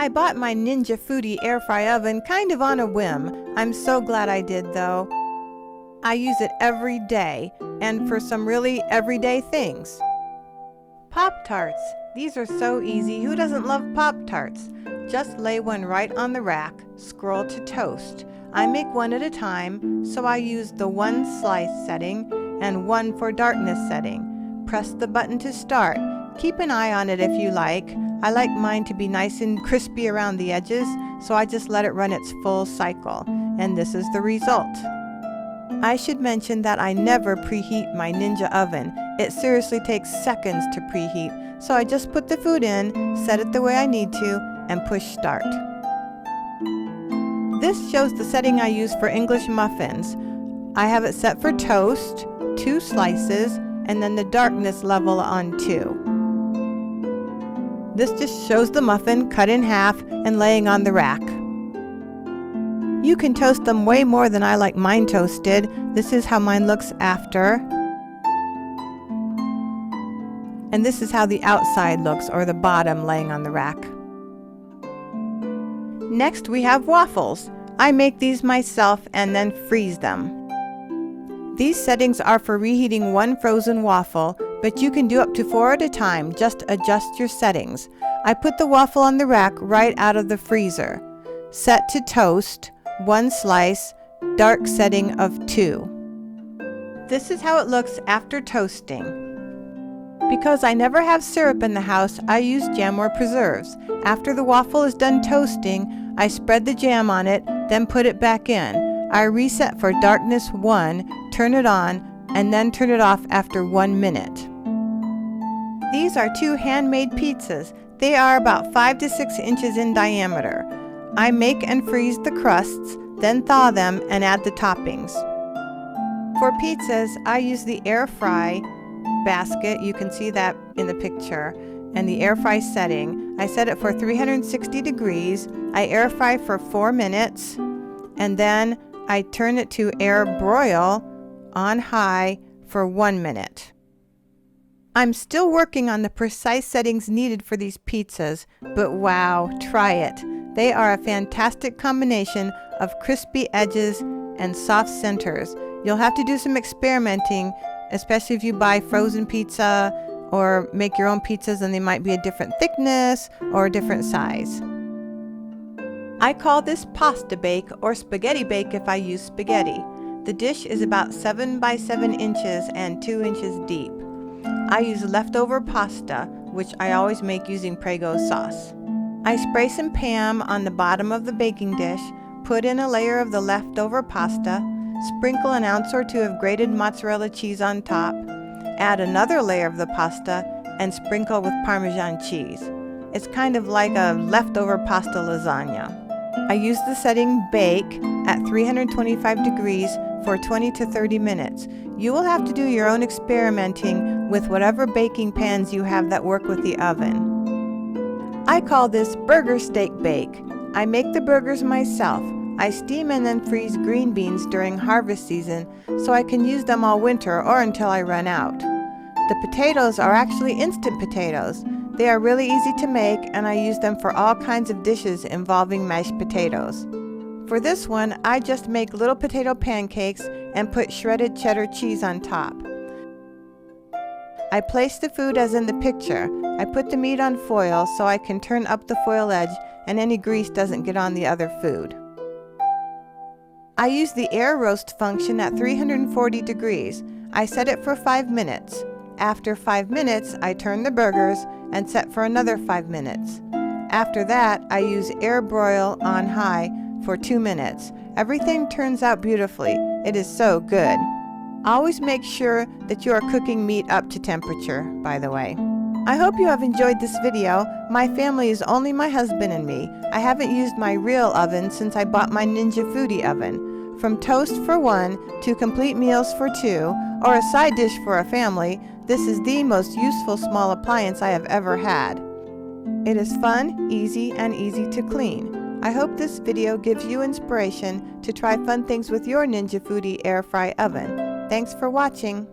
I bought my Ninja Foodi Air Fry Oven kind of on a whim. I'm so glad I did though. I use it every day and for some really everyday things. Poptarts. These are so easy. Who doesn't love Poptarts? Just lay one right on the rack, scroll to toast. I make one at a time, so I use the 1 slice setting and 1 for darkness setting. Press the button to start. Keep an eye on it if you like. I like mine to be nice and crispy around the edges, so I just let it run its full cycle. And this is the result. I should mention that I never preheat my Ninja oven. It seriously takes seconds to preheat, so I just put the food in, set it the way I need to, and push start. This shows the setting I use for English muffins. I have it set for toast, 2 slices, and then the darkness level on 2. This just shows the muffin cut in half and laying on the rack. You can toast them way more than I like mine toasted. This is how mine looks after. And this is how the outside looks, or the bottom laying on the rack. Next we have waffles. I make these myself and then freeze them. These settings are for reheating 1 frozen waffle, but you can do up to 4 at a time. Just adjust your settings. I put the waffle on the rack right out of the freezer. Set to toast, 1 slice, dark setting of 2. This is how it looks after toasting. Because I never have syrup in the house, I use jam or preserves. After the waffle is done toasting, I spread the jam on it, then put it back in. I reset for darkness 1, turn it on, and then turn it off after 1 minute. These are 2 handmade pizzas. They are about 5 to 6 inches in diameter. I make and freeze the crusts, then thaw them and add the toppings. For pizzas, I use the air fry basket. You can see that in the picture. And the air fry setting. I set it for 360 degrees. I air fry for 4 minutes. And then I turn it to air broil on high for 1 minute. I'm still working on the precise settings needed for these pizzas, but wow, try it. They are a fantastic combination of crispy edges and soft centers. You'll have to do some experimenting, especially if you buy frozen pizza or make your own pizzas and they might be a different thickness or a different size. I call this pasta bake or spaghetti bake if I use spaghetti. The dish is about 7 by 7 inches and 2 inches deep. I use leftover pasta, which I always make using Prego sauce. I spray some Pam on the bottom of the baking dish, put in a layer of the leftover pasta, sprinkle an ounce or 2 of grated mozzarella cheese on top, add another layer of the pasta, and sprinkle with Parmesan cheese. It's kind of like a leftover pasta lasagna. I use the setting Bake at 325 degrees for 20 to 30 minutes. You will have to do your own experimenting with whatever baking pans you have that work with the oven. I call this burger steak bake. I make the burgers myself. I steam and then freeze green beans during harvest season so I can use them all winter or until I run out. The potatoes are actually instant potatoes. They are really easy to make and I use them for all kinds of dishes involving mashed potatoes. For this one, I just make little potato pancakes and put shredded cheddar cheese on top. I place the food as in the picture. I put the meat on foil so I can turn up the foil edge and any grease doesn't get on the other food. I use the air roast function at 340 degrees. I set it for 5 minutes. After 5 minutes, I turn the burgers and set for another 5 minutes. After that, I use air broil on high for 2 minutes. Everything turns out beautifully. It is so good. Always make sure that you are cooking meat up to temperature, by the way. I hope you have enjoyed this video. My family is only my husband and me. I haven't used my real oven since I bought my Ninja Foodi oven. From toast for 1 to complete meals for 2, or a side dish for a family, this is the most useful small appliance I have ever had. It is fun, easy, and easy to clean. I hope this video gives you inspiration to try fun things with your Ninja Foodi Air Fry Oven. Thanks for watching.